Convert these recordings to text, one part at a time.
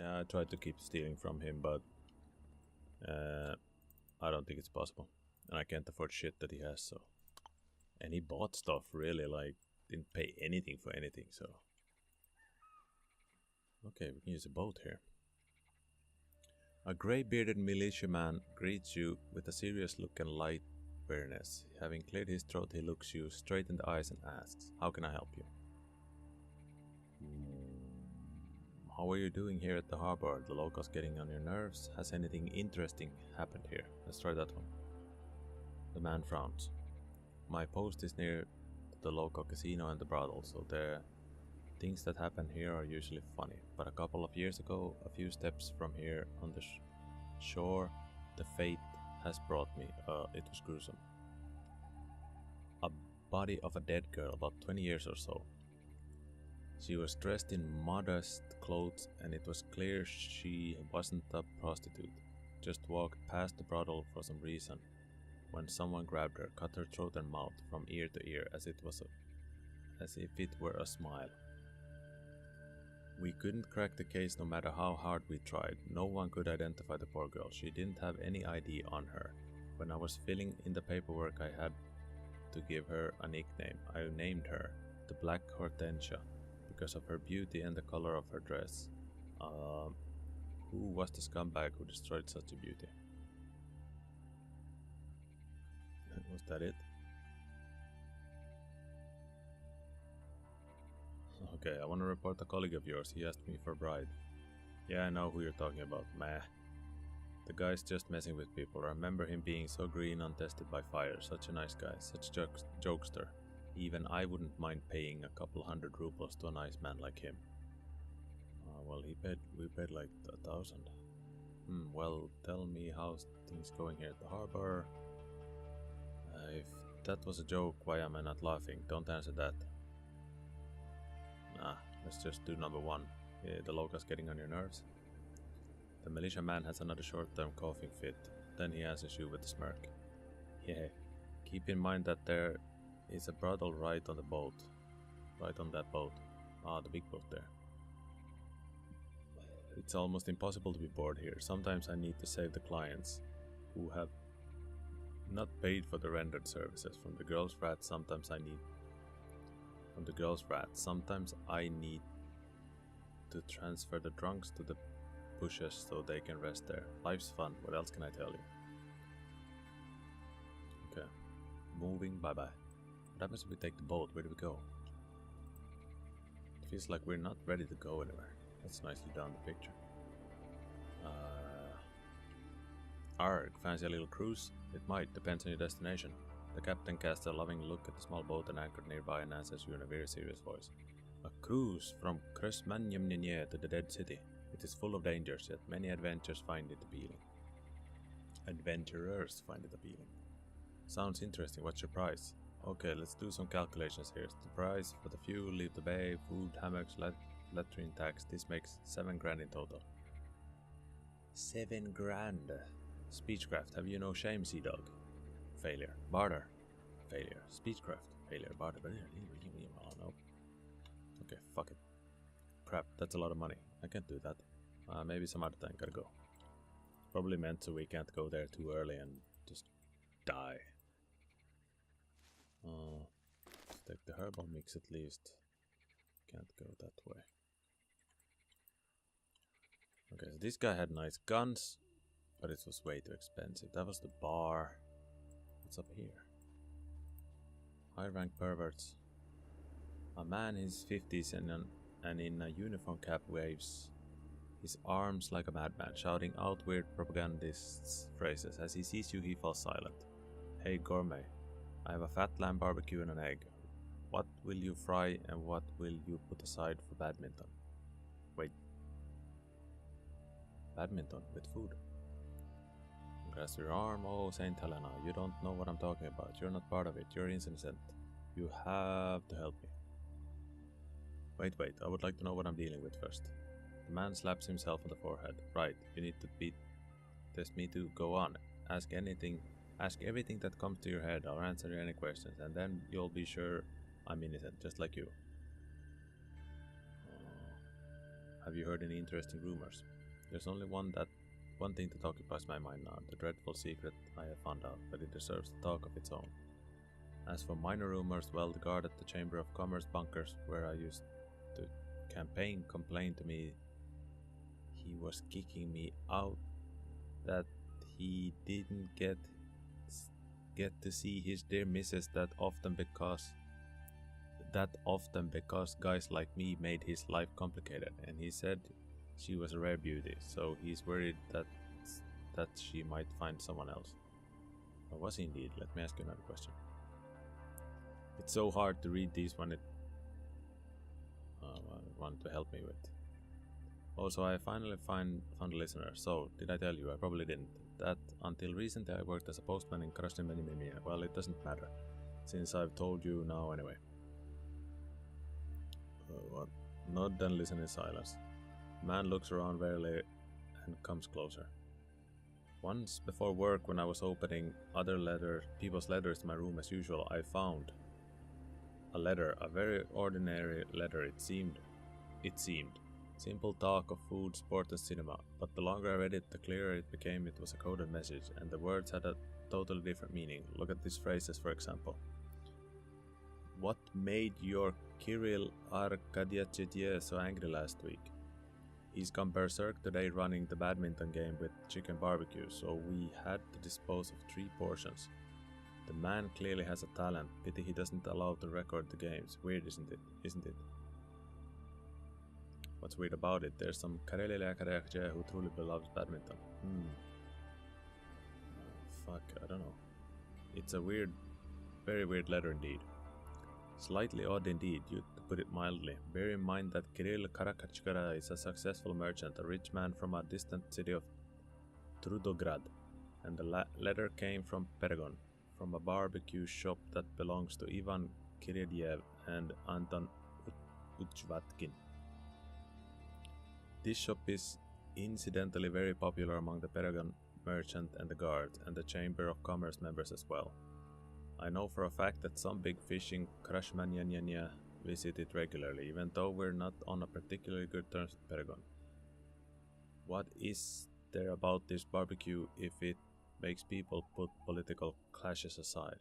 Yeah, I tried to keep stealing from him, but I don't think it's possible. And I can't afford shit that he has, so. And he bought stuff, really, like, didn't pay anything for anything, so. Okay, we can use a boat here. A grey-bearded militiaman greets you with a serious look and light weariness. Having cleared his throat, he looks you straight in the eyes and asks, "How can I help you?" How are you doing here at the harbor? The locals getting on your nerves? Has anything interesting happened here? Let's try that one. The man frowns. My post is near the local casino and the brothel, so the things that happen here are usually funny. But a couple of years ago, a few steps from here on the shore, the fate has brought me. It was gruesome. A body of a dead girl, about 20 years or so. She was dressed in modest clothes, and it was clear she wasn't a prostitute. Just walked past the brothel for some reason, when someone grabbed her, cut her throat and mouth from ear to ear as if it were a smile. We couldn't crack the case no matter how hard we tried. No one could identify the poor girl. She didn't have any ID on her. When I was filling in the paperwork, I had to give her a nickname. I named her the Black Hortensia because of her beauty and the color of her dress. Who was the scumbag who destroyed such a beauty? Was that it? Okay, I want to report a colleague of yours. He asked me for a bride. Yeah, I know who you're talking about. Meh. The guy's just messing with people. I remember him being so green, untested by fire. Such a nice guy. Such a jokester. Even I wouldn't mind paying a couple hundred rubles to a nice man like him. Well, we paid like 1,000. Well, tell me how's things going here at the harbor. If that was a joke, why am I not laughing? Don't answer that. Nah, let's just do number one. The locals getting on your nerves? The militia man has another short-term coughing fit. Then he answers you with a smirk. Yeah, keep in mind that there is a brothel right on the boat. Right on that boat. The big boat there. It's almost impossible to be bored here. Sometimes I need to save the clients who have not paid for the rendered services. From the girls' frat, sometimes I need to transfer the drunks to the bushes so they can rest there. Life's fun, what else can I tell you? Okay. Moving, bye-bye. What happens if we take the boat? Where do we go? It feels like we're not ready to go anywhere. That's nicely done, the picture. Arg, fancy a little cruise? It might, depends on your destination. The captain casts a loving look at the small boat and anchored nearby and answers you in a very serious voice. A cruise from Kresmanyemnye to the Dead City. It is full of dangers, yet many adventurers find it appealing. Sounds interesting, what's your price? Okay, let's do some calculations here. The price for the fuel, leave the bay, food, hammocks, latrine tax. This makes 7 grand in total. 7 grand. Speechcraft, have you no shame, sea dog? Failure. Barter. Failure. Speechcraft. Failure. Barter. Oh no. Okay, fuck it. Crap, that's a lot of money. I can't do that. Maybe some other time, gotta go. Probably meant so we can't go there too early and just die. Let's take the herbal mix at least. Can't go that way. Okay, so this guy had nice guns, but it was way too expensive. That was the bar. What's up here? High rank perverts. A man in his 50s and in a uniform cap waves his arms like a madman, shouting out weird propagandist phrases. As he sees you, he falls silent. Hey gourmet, I have a fat lamb barbecue and an egg. What will you fry and what will you put aside for badminton? Wait. Badminton with food. Grasp your arm. Oh, Saint Helena, you don't know what I'm talking about. You're not part of it. You're innocent. You have to help me. Wait, I would like to know what I'm dealing with first. The man slaps himself on the forehead. Right, you need to test me to go on. Ask everything that comes to your head. I'll answer any questions, and then you'll be sure I'm innocent, just like you. Have you heard any interesting rumors? There's only one thing that occupies my mind now, the dreadful secret I have found out, but it deserves the talk of its own. As for minor rumors, well, the guard at the Chamber of Commerce bunkers where I used to campaign complained to me he was kicking me out, that he didn't get to see his dear missus that often because guys like me made his life complicated, and he said she was a rare beauty, so he's worried that she might find someone else. Or was he indeed? Let me ask you another question. It's so hard to read these when it want to help me with. Also, I finally found a listener. So, did I tell you? I probably didn't. That until recently I worked as a postman in Krasnodar. Well, it doesn't matter, since I've told you now anyway. What? Nod and listen in silence. Man looks around warily and comes closer. Once before work, when I was opening people's letters to my room as usual, I found a letter, a very ordinary letter it seemed. Simple talk of food, sport and cinema, but the longer I read it, the clearer it became it was a coded message, and the words had a totally different meaning. Look at these phrases, for example. What made your Kirill Arkadievich so angry last week? He's gone berserk today running the badminton game with chicken barbecue, so we had to dispose of 3 portions. The man clearly has a talent, pity he doesn't allow to record the games. Weird, isn't it? What's weird about it? There's some Kareli who truly loves badminton. Fuck, I don't know. It's a very weird letter indeed. Slightly odd indeed, to put it mildly. Bear in mind that Kirill Karakachkara is a successful merchant, a rich man from a distant city of Trudograd, and the letter came from Paragon, from a barbecue shop that belongs to Ivan Kirilyev and Anton Uchvatkin. This shop is incidentally very popular among the Paragon merchant and the guard, and the Chamber of Commerce members as well. I know for a fact that some big fish in Krasnodar visit it regularly, even though we're not on a particularly good terms with Paragon. What is there about this barbecue if it makes people put political clashes aside?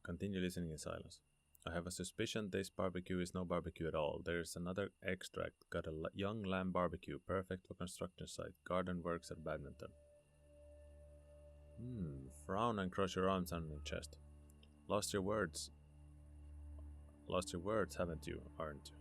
Continue listening in silence. I have a suspicion this barbecue is no barbecue at all. There's another extract. Got a young lamb barbecue, perfect for construction site. Garden works at badminton. Frown and cross your arms on your chest. Lost your words, haven't you? Aren't you?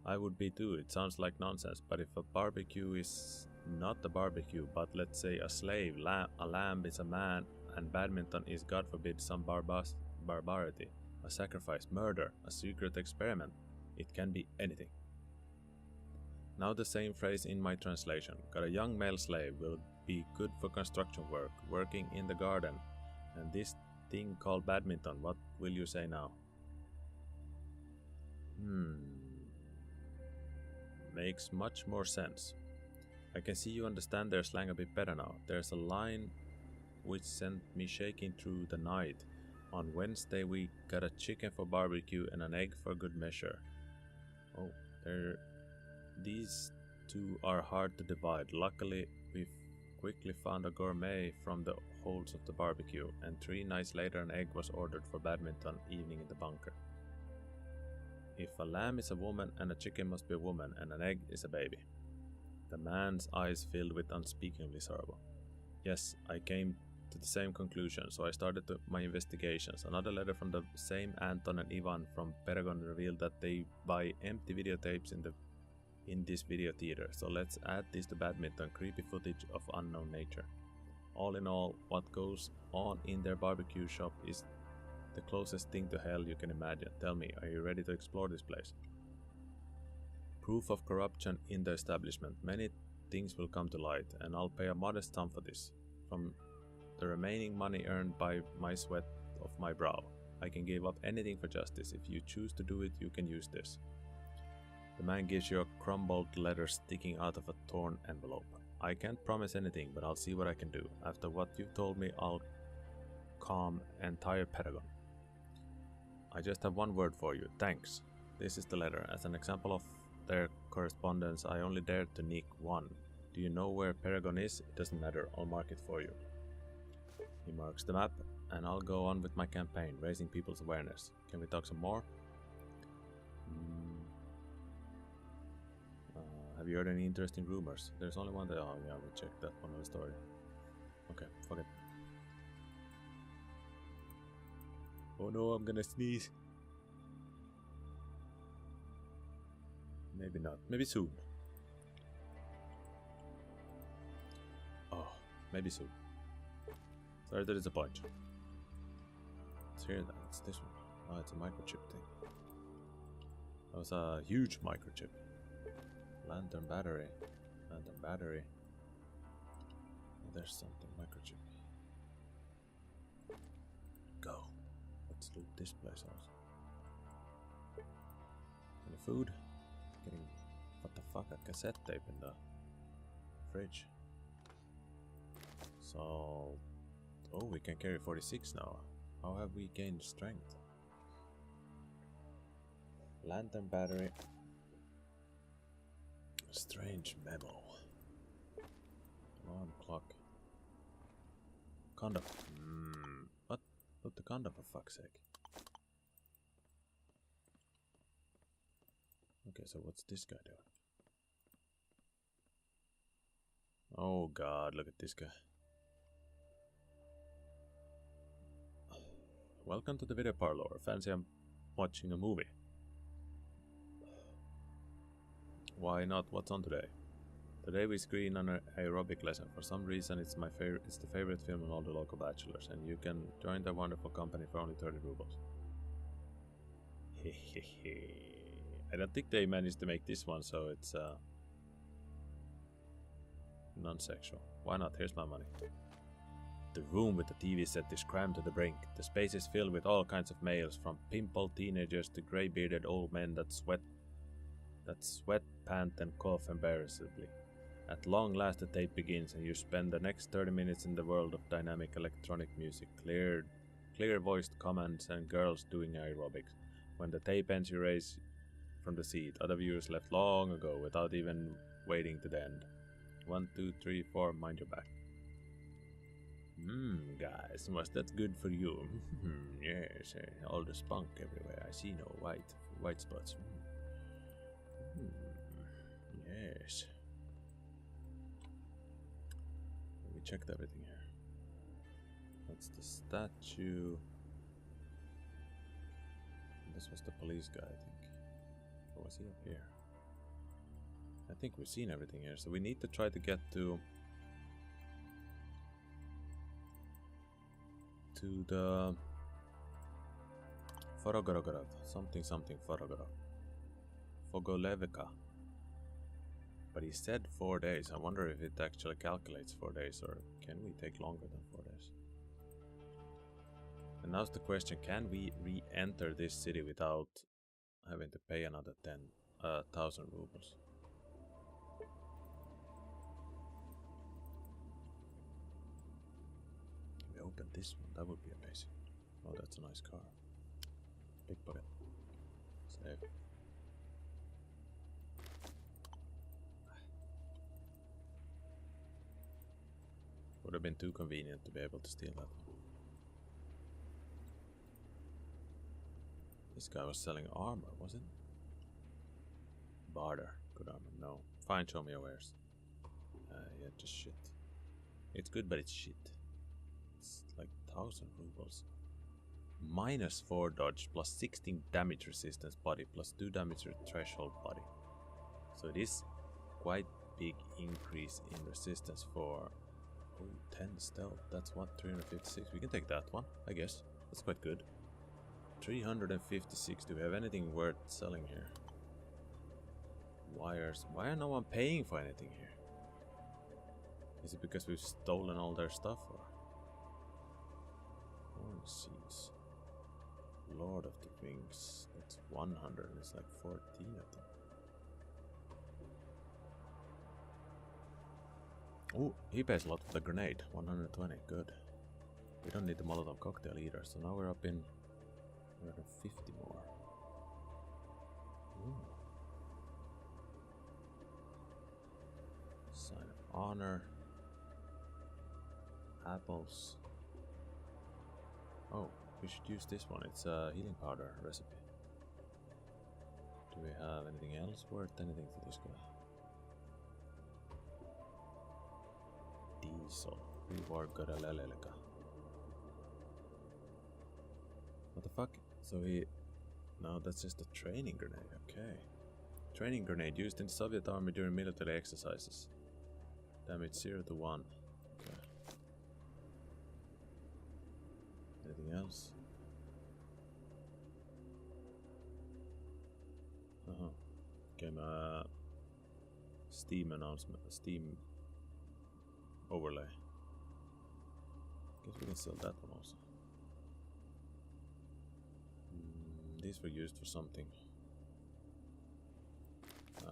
I would be too. It sounds like nonsense, but if a barbecue is not a barbecue, but let's say a slave, a lamb is a man, and badminton is, God forbid, some barbarity. A sacrifice, murder, a secret experiment. It can be anything. Now the same phrase in my translation. Got a young male slave, will be good for construction work, working in the garden. And this thing called badminton, what will you say now? Makes much more sense. I can see you understand their slang a bit better now. There's a line which sent me shaking through the night. On Wednesday we got a chicken for barbecue and an egg for good measure. Oh, these two are hard to divide. Luckily, we've quickly found a gourmet from the holds of the barbecue, and 3 nights later an egg was ordered for badminton evening in the bunker. If a lamb is a woman, and a chicken must be a woman, and an egg is a baby. The man's eyes filled with unspeakably sorrow. Yes, I came to the same conclusion, so I started my investigations. Another letter from the same Anton and Ivan from Paragon revealed that they buy empty videotapes in this video theater, so let's add this to badminton, creepy footage of unknown nature. All in all, what goes on in their barbecue shop is the closest thing to hell you can imagine. Tell me, are you ready to explore this place? Proof of corruption in the establishment. Many things will come to light, and I'll pay a modest sum for this. From the remaining money earned by my sweat of my brow. I can give up anything for justice. If you choose to do it, you can use this. The man gives you a crumbled letter sticking out of a torn envelope. I can't promise anything, but I'll see what I can do. After what you've told me, I'll calm entire Paragon. I just have one word for you. Thanks. This is the letter. As an example of their correspondence, I only dared to nick one. Do you know where Paragon is? It doesn't matter. I'll mark it for you. He marks the map, and I'll go on with my campaign, raising people's awareness. Can we talk some more? Have you heard any interesting rumors? There's only one that... Oh yeah, we checked that one on the story. Okay, fuck it. Oh no, I'm gonna sneeze. Maybe not. Maybe soon. Oh, maybe soon. Sorry to disappoint you. Let's hear that. It's this one. Oh, it's a microchip thing. That was a huge microchip. Lantern battery. Lantern battery. Oh, there's something. Microchip. Go. Let's loot this place also. Any food? Getting... What the fuck? A cassette tape in the fridge. So... Oh, we can carry 46 now. How have we gained strength? Lantern battery. Strange memo. Alarm clock. Condom. What? Put the condom for fuck's sake. Okay, so what's this guy doing? Oh god, look at this guy. Welcome to the video parlor. Fancy I'm watching a movie. Why not? What's on today? Today we screen an aerobic lesson. For some reason it's my favorite. It's the favorite film of all the local bachelors, and you can join the wonderful company for only 30 rubles. I don't think they managed to make this one, so it's non-sexual. Why not? Here's my money. The room with the TV set is crammed to the brink. The space is filled with all kinds of males, from pimple teenagers to grey-bearded old men that sweat, pant, and cough embarrassingly. At long last the tape begins, and you spend the next 30 minutes in the world of dynamic electronic music, clear-voiced commands, and girls doing aerobics. When the tape ends, you raise from the seat. Other viewers left long ago, without even waiting to the end. 1, 2, 3, 4, mind your back. Guys, was that good for you? Yes, all the spunk everywhere. I see no white spots. Yes. We checked everything here. That's the statue. This was the police guy, I think. Or was he up here? I think we've seen everything here, so we need to try to get to the Forogorogorov, something Forogorov. Fogolevka. But he said 4 days. I wonder if it actually calculates 4 days, or can we take longer than 4 days? And now's the question, can we re-enter this city without having to pay another 10,000 rubles? We open this one, that would be amazing. Oh, that's a nice car. Pickpocket. Save. Would have been too convenient to be able to steal that one. This guy was selling armor, wasn't it? Barter. Good armor. No. Fine, show me your wares. Yeah, just shit. It's good, but it's shit. It's like 1,000 rubles. -4 dodge, plus 16 damage resistance body, plus 2 damage threshold body. So it is quite big increase in resistance for 10 stealth. That's what, 356. We can take that one, I guess. That's quite good. 356. Do we have anything worth selling here? Wires. Why are no one paying for anything here? Is it because we've stolen all their stuff, or? Horn seeds. Lord of the Rings. That's 100. It's like 14, I think. Oh, he pays a lot for the grenade. 120. Good. We don't need the Molotov cocktail either, so now we're up in 150 more. Ooh. Sign of honor. Apples. Oh, we should use this one. It's a healing powder recipe. Do we have anything else worth anything for this guy? Diesel. Reward Garaleleka. What the fuck? So he... No, that's just a training grenade. Okay. Training grenade used in the Soviet army during military exercises. Damage 0 to 1. Okay. Anything else? Okay, Steam announcement, Steam overlay. Guess we can sell that one also. These were used for something.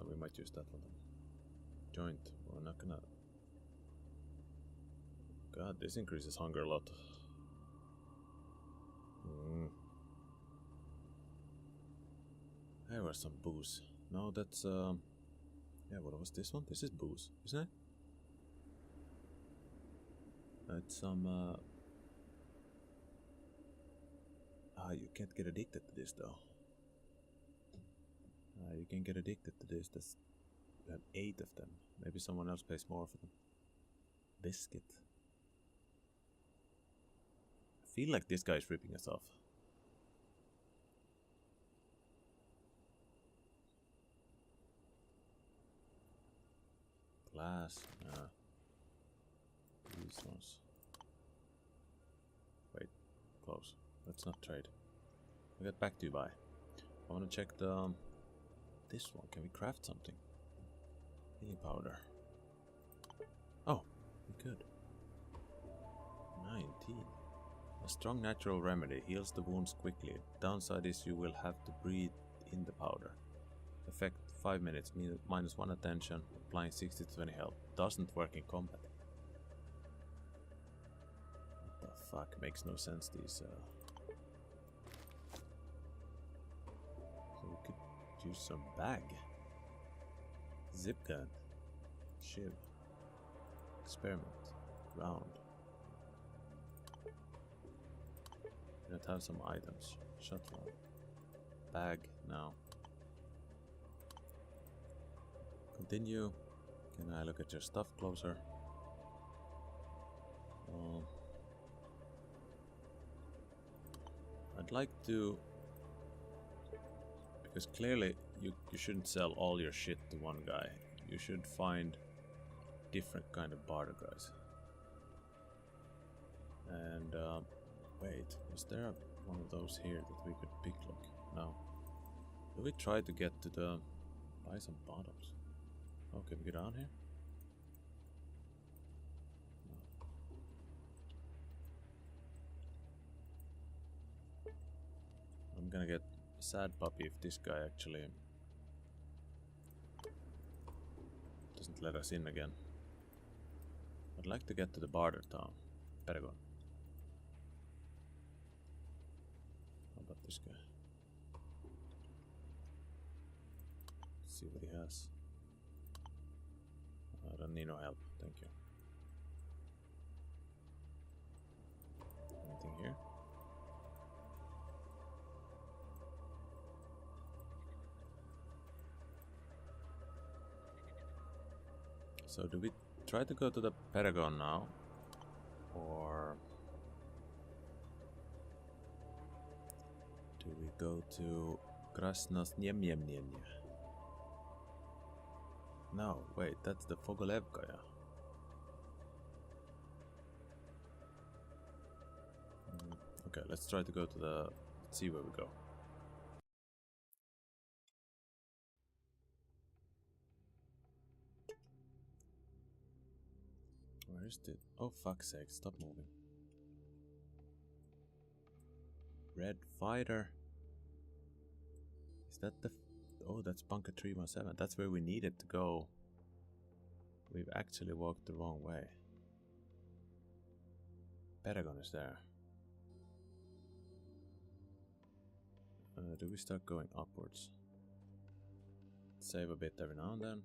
We might use that one then. Joint. We're not gonna... God, this increases hunger a lot. There was some booze. No, that's yeah, what was this one? This is booze, isn't it? It's some you can't get addicted to this though. You can get addicted to this. That's, you have 8 of them. Maybe someone else pays more for them. Biscuit. I feel like this guy is ripping us off. Glass. These ones. Wait, close. Let's not trade. I'll get back to you. Bye. I want to check the this one. Can we craft something? Healing powder. Oh, we could. 19. A strong natural remedy heals the wounds quickly. Downside is you will have to breathe in the powder. Effect 5 minutes, minus 1 attention, applying 60 to 20 health. Doesn't work in combat. What the fuck? Makes no sense, these. So we could use some bag. Zip gun. Shiv. Experiment. Round. Let's have some items. Shotgun. Bag now. Continue. Can I look at your stuff closer? I'd like to, because clearly you shouldn't sell all your shit to one guy. You should find different kind of barter guys. And wait, is there one of those here that we could pick? Look, no. Do we try to get to the buy some bottoms? Oh, can we get down here? No. I'm gonna get a sad puppy if this guy actually doesn't let us in again. I'd like to get to the barter town, Paragon. How about this guy? Let's see what he has. I don't need no help, thank you. Anything here? So do we try to go to the Paragon now? Or do we go to Krasnosnyemnyemnyemnya? No, wait, that's the Fogolevkaya. Okay, let's try to go to the... Let's see where we go. Where is it? Oh, fuck's sake, stop moving. Red Fighter. Is that the... Oh, that's Bunker 317. That's where we needed to go. We've actually walked the wrong way. Paragon is there. Do we start going upwards? save a bit every now and then.